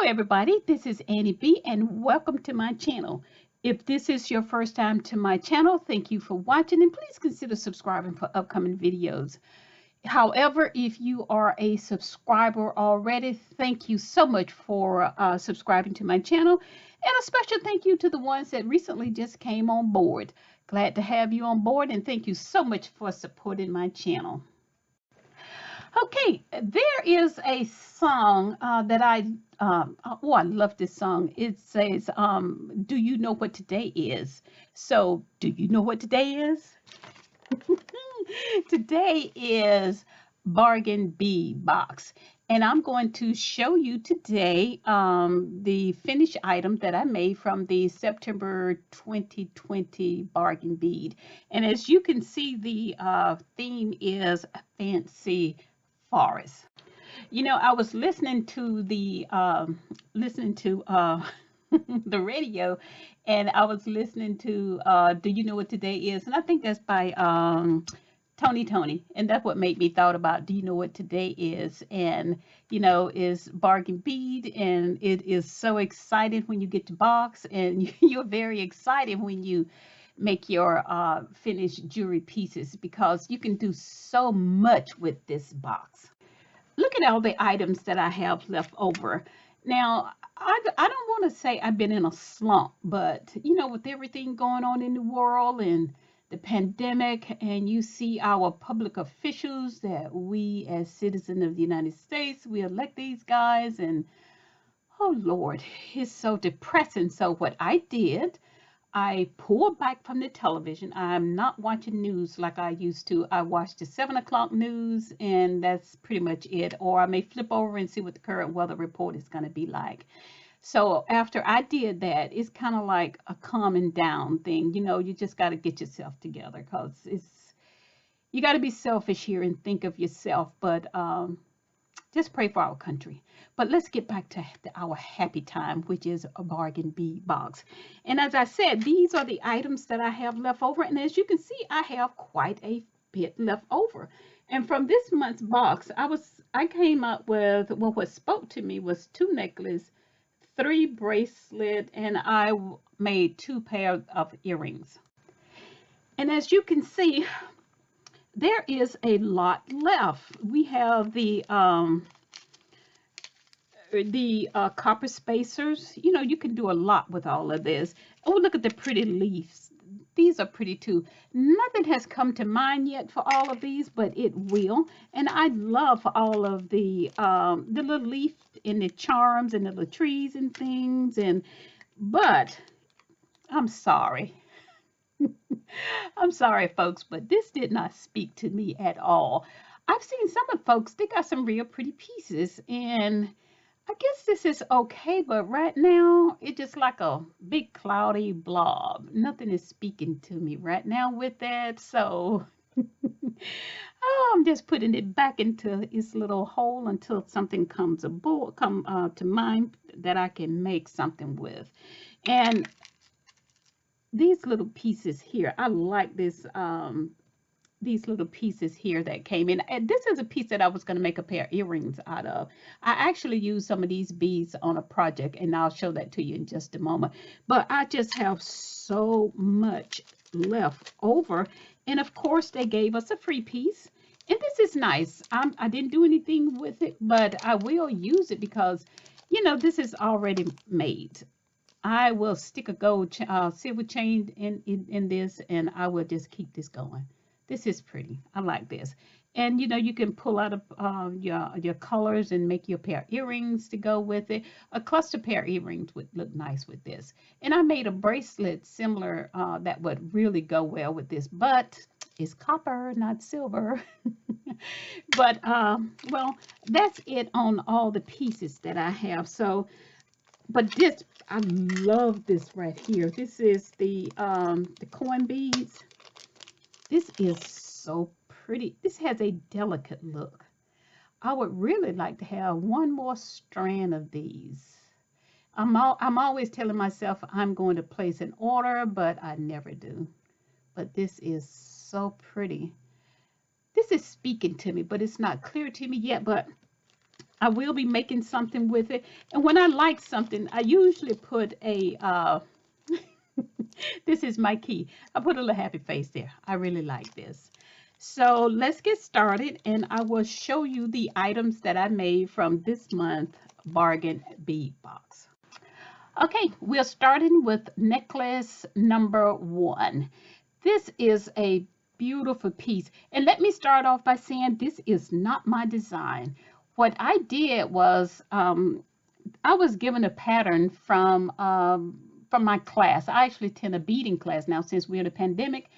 everybody, this is Annie B and welcome to my channel. If this is your first time to my channel, thank you for watching and please consider subscribing for upcoming videos. However, if you are a subscriber already, thank you so much for subscribing to my channel, and a special thank you to the ones that recently just came on board. Glad to have you on board and thank you so much for supporting my channel. Okay, there is a song that I love this song. It says, do you know what today is? So, do you know what today is? Today is Bargain Bead Box. And I'm going to show you today the finished item that I made from the September 2020 Bargain Bead. And as you can see, the theme is fancy forest. You know, I was listening to the radio, and I was listening to Do You Know What Today Is? And I think that's by Tony, and that's what made me thought about Do You Know What Today Is? And you know, is Bargain Bead, and it is so exciting when you get to box, and you're very excited when you make your finished jewelry pieces because you can do so much with this box. Look at all the items that I have left over. Now, I don't want to say I've been in a slump, but you know, with everything going on in the world and the pandemic, and you see our public officials that we as citizens of the United States, we elect these guys, and oh Lord, it's so depressing. So what I did, I pulled back from the television. I'm not watching news like I used to. I watch the 7 o'clock news, and that's pretty much it. Or I may flip over and see what the current weather report is going to be like. So after I did that, it's kind of like a calming down thing. You know, you just got to get yourself together because you got to be selfish here and think of yourself. But just pray for our country. But let's get back to our happy time, which is a Bargain Bead Box. And as I said, these are the items that I have left over. And as you can see, I have quite a bit left over. And from this month's box, I came up with, well, what spoke to me was 2 necklaces, 3 bracelets, and I made 2 pairs of earrings. And as you can see, there is a lot left. We have the copper spacers. You know, you can do a lot with all of this. Oh, look at the pretty leaves. These are pretty too. Nothing has come to mind yet for all of these, but it will. And I love all of the little leaf and the charms and the little trees and things. But I'm sorry. I'm sorry, folks, but this did not speak to me at all. I've seen some of folks, they got some real pretty pieces, and I guess this is okay, but right now, it's just like a big cloudy blob. Nothing is speaking to me right now with that, so oh, I'm just putting it back into its little hole until something comes to mind that I can make something with. And these little pieces here, I like these little pieces here that came in. And this is a piece that I was going to make a pair of earrings out of. I actually used some of these beads on a project, and I'll show that to you in just a moment. But I just have so much left over. And of course, they gave us a free piece. And this is nice. I didn't do anything with it, but I will use it because, you know, this is already made. I will stick a gold silver chain in this, and I will just keep this going. This is pretty. I like this. And you know, you can pull out your colors and make your pair of earrings to go with it. A cluster pair of earrings would look nice with this. And I made a bracelet similar that would really go well with this, but it's copper, not silver. But well, that's it on all the pieces that I have. So, but this, I love this right here. This is the coin beads. This is so pretty. This has a delicate look. I would really like to have one more strand of these. I'm always telling myself I'm going to place an order, but I never do. But this is so pretty. This is speaking to me, but it's not clear to me yet. But I will be making something with it. And when I like something, I usually put a, this is my key. I put a little happy face there. I really like this. So let's get started and I will show you the items that I made from this month Bargain Bead Box. Okay, we're starting with necklace number 1. This is a beautiful piece. And let me start off by saying this is not my design. What I did was I was given a pattern from my class. I actually attend a beading class now since we're in a pandemic.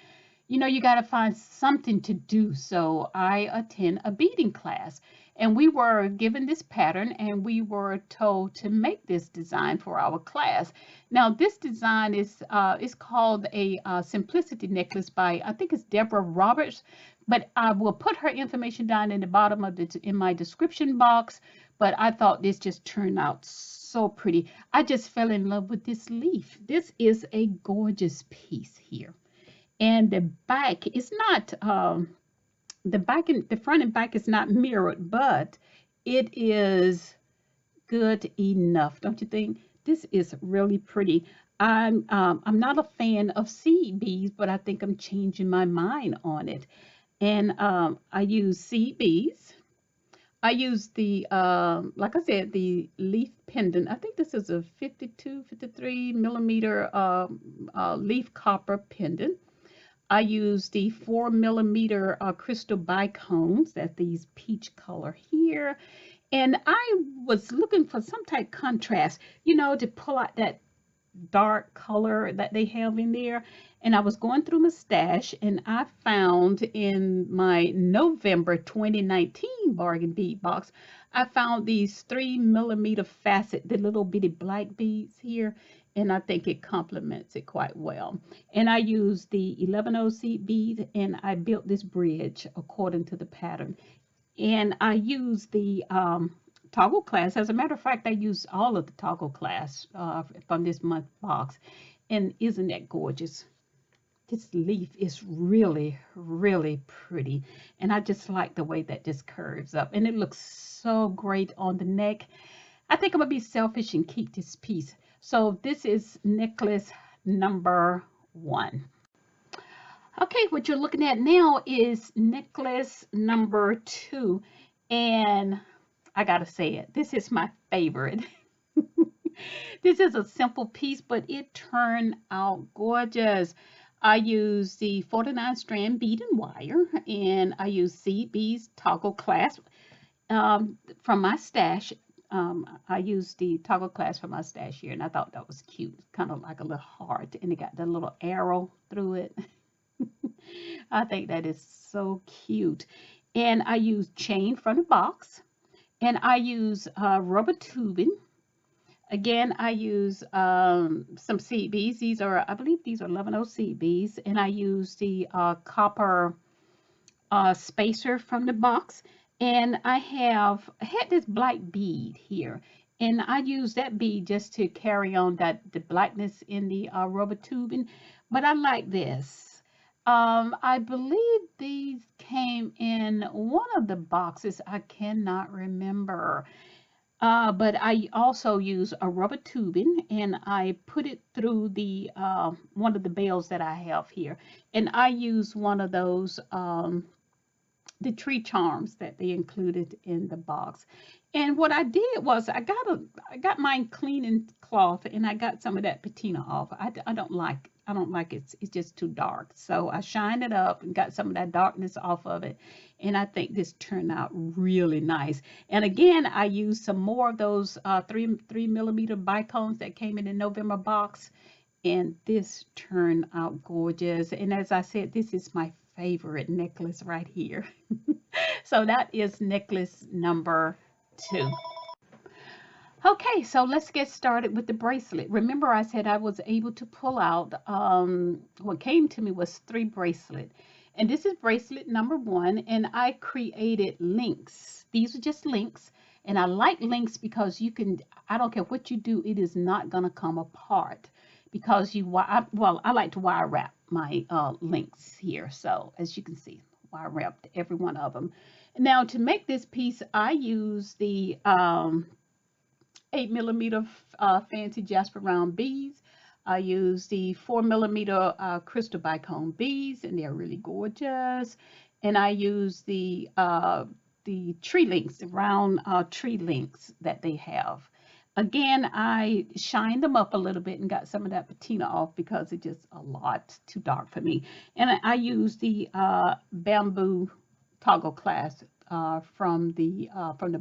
You know, you got to find something to do. So I attend a beading class. And we were given this pattern and we were told to make this design for our class. Now, this design is called a Simplicity necklace by, I think it's Deborah Roberts, but I will put her information down in the bottom of in my description box. But I thought this just turned out so pretty. I just fell in love with this leaf. This is a gorgeous piece here. And the back is not the front and back is not mirrored, but it is good enough, don't you think? This is really pretty. I'm not a fan of seed beads, but I think I'm changing my mind on it. And I use seed beads. I use the like I said, the leaf pendant. I think this is a 52, 53 millimeter leaf copper pendant. I use the 4 millimeter crystal bicones, that's these peach color here. And I was looking for some type contrast, you know, to pull out that dark color that they have in there. And I was going through my stash and I found in my November 2019 Bargain Bead Box, I found these 3 millimeter facet, the little bitty black beads here. And I think it complements it quite well. And I used the 11 seed bead and I built this bridge according to the pattern. And I used the toggle class. As a matter of fact, I used all of the toggle class from this month box. And isn't that gorgeous? This leaf is really, really pretty. And I just like the way that this curves up. And it looks so great on the neck. I think I'm going to be selfish and keep this piece. So this is necklace number 1. Okay, what you're looking at now is necklace number 2. And I gotta say it, this is my favorite. This is a simple piece, but it turned out gorgeous. I use the 49 strand bead and wire, and I use seed beads toggle clasp from my stash. I used the toggle clasp from my stash here, and I thought that was cute. Kind of like a little heart, and it got the little arrow through it. I think that is so cute. And I use chain from the box, and I use rubber tubing. Again, I use some seed beads. These are, I believe these are 11 seed beads, and I use the copper spacer from the box. And I had this black bead here, and I use that bead just to carry on the blackness in the rubber tubing. But I like this. I believe these came in one of the boxes. I cannot remember. But I also use a rubber tubing and I put it through the one of the bells that I have here. And I use one of those the tree charms that they included in the box. And what I did was I got mine cleaning cloth and I got some of that patina off. I don't like it's just too dark. So I shined it up and got some of that darkness off of it. And I think this turned out really nice. And again, I used some more of those 3 millimeter bicones that came in the November box. And this turned out gorgeous. And as I said, this is my favorite necklace right here. So that is necklace number 2. Okay, so let's get started with the bracelet. Remember I said I was able to pull out, what came to me was 3 bracelets. And this is bracelet number 1, and I created links. These are just links, and I like links because you can, I don't care what you do, it is not going to come apart. Because I like to wire wrap my links here. So as you can see, wire wrapped every one of them. Now to make this piece, I use the 8mm fancy Jasper round beads. I use the 4mm crystal bicone beads, and they're really gorgeous. And I use the tree links, the round tree links that they have. Again, I shined them up a little bit and got some of that patina off because it's just a lot too dark for me. And I use the bamboo toggle clasp from the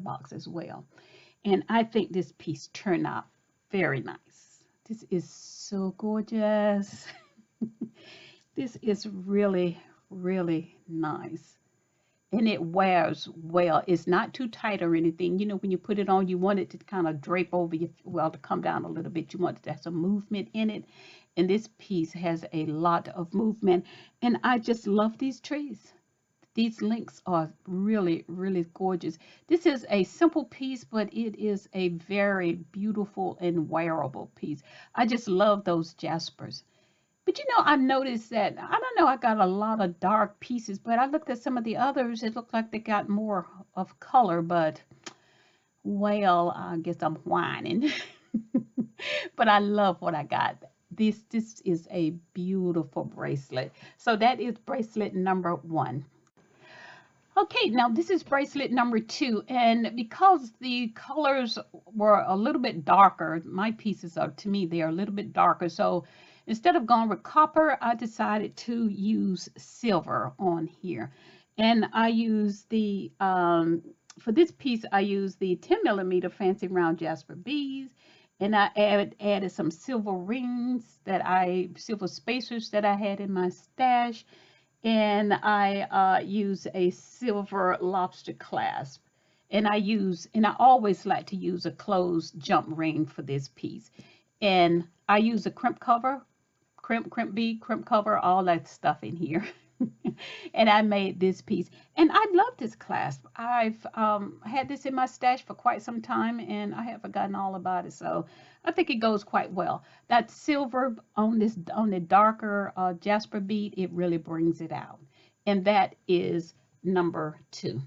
box as well. And I think this piece turned out very nice. This is so gorgeous. This is really, really nice. And it wears well. It's not too tight or anything. You know, when you put it on, you want it to kind of drape over you, well, to come down a little bit. You want it to have some movement in it. And this piece has a lot of movement. And I just love these trees. These links are really, really gorgeous. This is a simple piece, but it is a very beautiful and wearable piece. I just love those jaspers. But you know, I noticed that, I don't know, I got a lot of dark pieces, but I looked at some of the others, it looked like they got more of color, but, well, I guess I'm whining. But I love what I got. This is a beautiful bracelet. So that is bracelet number 1. Okay, now this is bracelet number 2, and because the colors were a little bit darker, my pieces are, to me, they are a little bit darker, so instead of going with copper, I decided to use silver on here. And I use the, for this piece, I use the 10mm fancy round jasper beads, and I added some silver rings silver spacers that I had in my stash. And I use a silver lobster clasp, and I always like to use a closed jump ring for this piece. And I use a crimp cover, crimp bead, crimp cover, all that stuff in here. And I made this piece, and I love this clasp. I've had this in my stash for quite some time, and I have forgotten all about it, so I think it goes quite well. That silver on the darker jasper bead, it really brings it out. And that is number 2.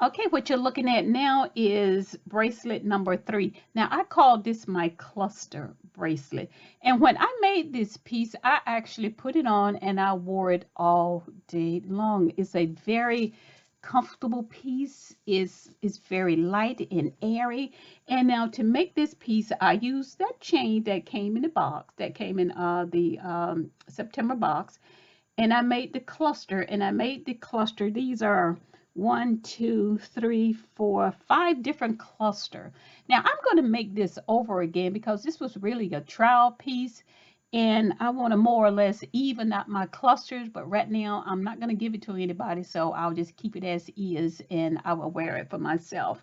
Okay, what you're looking at now is bracelet number 3. Now, I call this my cluster bracelet. And when I made this piece, I actually put it on and I wore it all day long. It's a very comfortable piece. It's very light and airy. And now to make this piece, I used that chain that came in the box, that came in the September box. And I made the cluster, These are 1, 2, 3, 4, 5 different cluster. Now I'm going to make this over again because this was really a trial piece, and I want to more or less even out my clusters, but right now I'm not going to give it to anybody, so I'll just keep it as is and I will wear it for myself.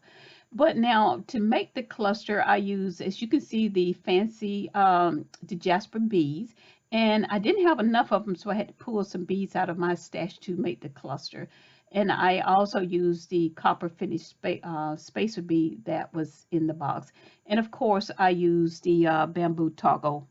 But now to make the cluster, I use, as you can see, the fancy the jasper beads, and I didn't have enough of them, so I had to pull some beads out of my stash to make the cluster. And I also used the copper finish spacer bead that was in the box. And of course, I used the bamboo toggle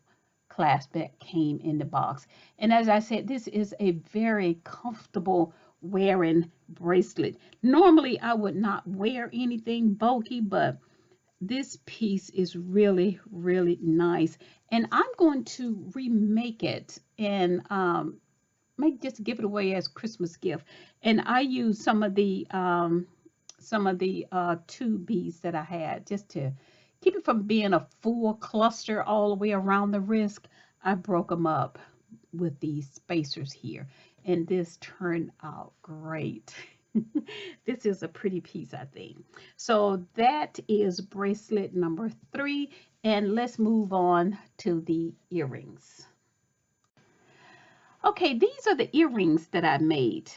clasp that came in the box. And as I said, this is a very comfortable wearing bracelet. Normally, I would not wear anything bulky, but this piece is really, really nice. And I'm going to remake it and might just give it away as Christmas gift. And I use some of the 2 beads that I had just to keep it from being a full cluster all the way around the wrist. I broke them up with these spacers here, and this turned out great. This is a pretty piece, I think. So that is bracelet number 3, and let's move on to the earrings. Okay, these are the earrings that I made.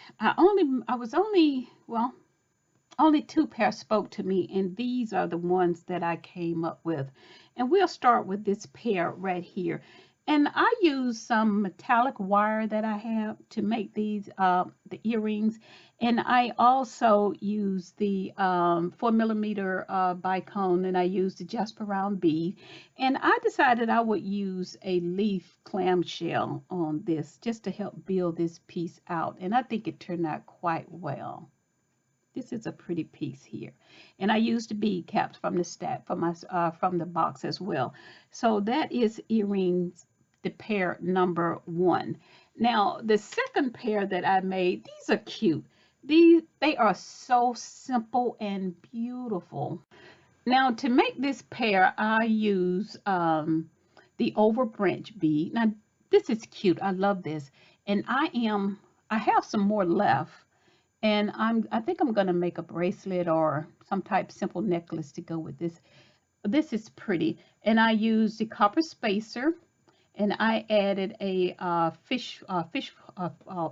Only 2 pairs spoke to me, and these are the ones that I came up with. And we'll start with this pair right here. And I use some metallic wire that I have to make these the earrings. And I also use the 4 millimeter bicone, and I use the Jasper round bead. And I decided I would use a leaf clamshell on this just to help build this piece out. And I think it turned out quite well. This is a pretty piece here, and I used the bead caps from the stack from the box as well. So that is earrings, the pair number one. Now the second pair that I made, these are cute. They are so simple and beautiful. Now to make this pair, I use the over branch bead. Now this is cute. I love this, and I have some more left. And I think I'm gonna make a bracelet or some type simple necklace to go with this. This is pretty. And I used the copper spacer, and I added a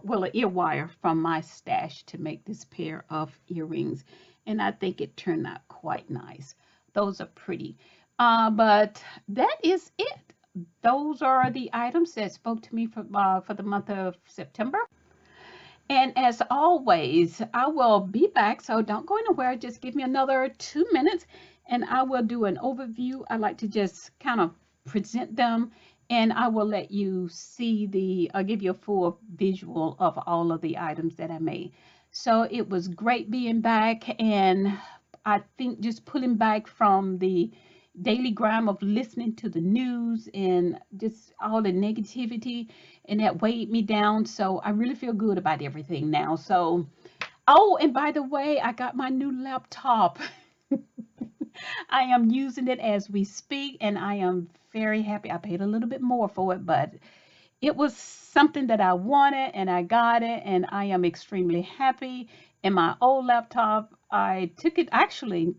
well, an ear wire from my stash to make this pair of earrings. And I think it turned out quite nice. Those are pretty. But that is it. Those are the items that spoke to me for the month of September. And as always, I will be back, so don't go anywhere. Just give me another 2 minutes and I will do an overview. I like to just kind of present them, and I will let you see I'll give you a full visual of all of the items that I made. So it was great being back, and I think just pulling back from the daily grind of listening to the news and just all the negativity, and that weighed me down. So I really feel good about everything now. So, oh, and by the way, I got my new laptop. I am using it as we speak, and I am very happy. I paid a little bit more for it, but it was something that I wanted, and I got it, and I am extremely happy. And my old laptop, I actually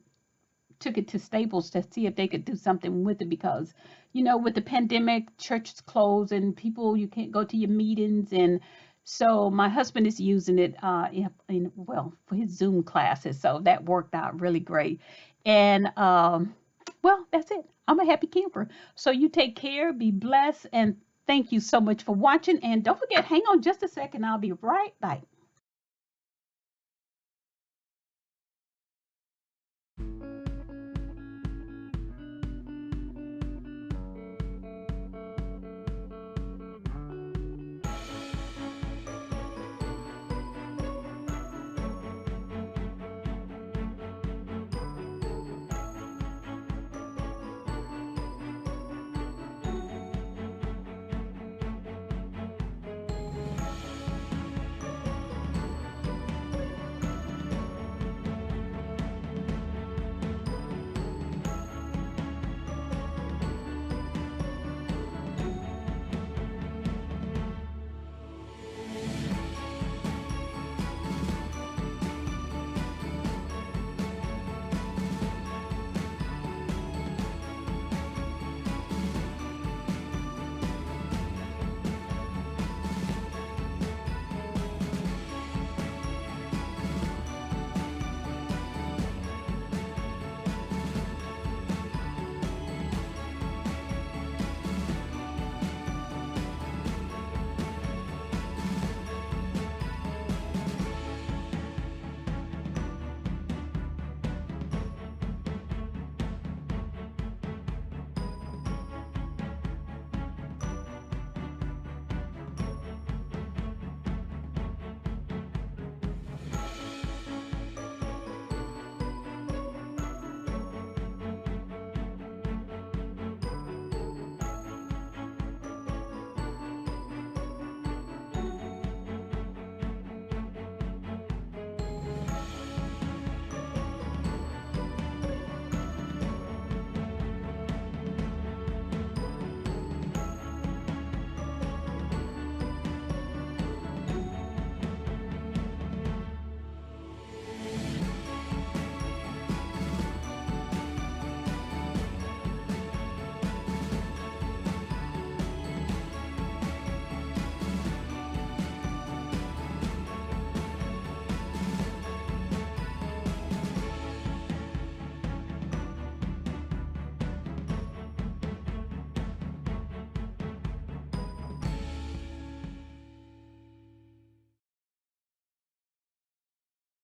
took it to Staples to see if they could do something with it, because with the pandemic, churches closed and people, you can't go to your meetings. And so my husband is using it well, for his Zoom classes, so that worked out really great. And well, that's it. I'm a happy camper. So you take care, be blessed, and thank you so much for watching. And don't forget, hang on just a second, I'll be right back.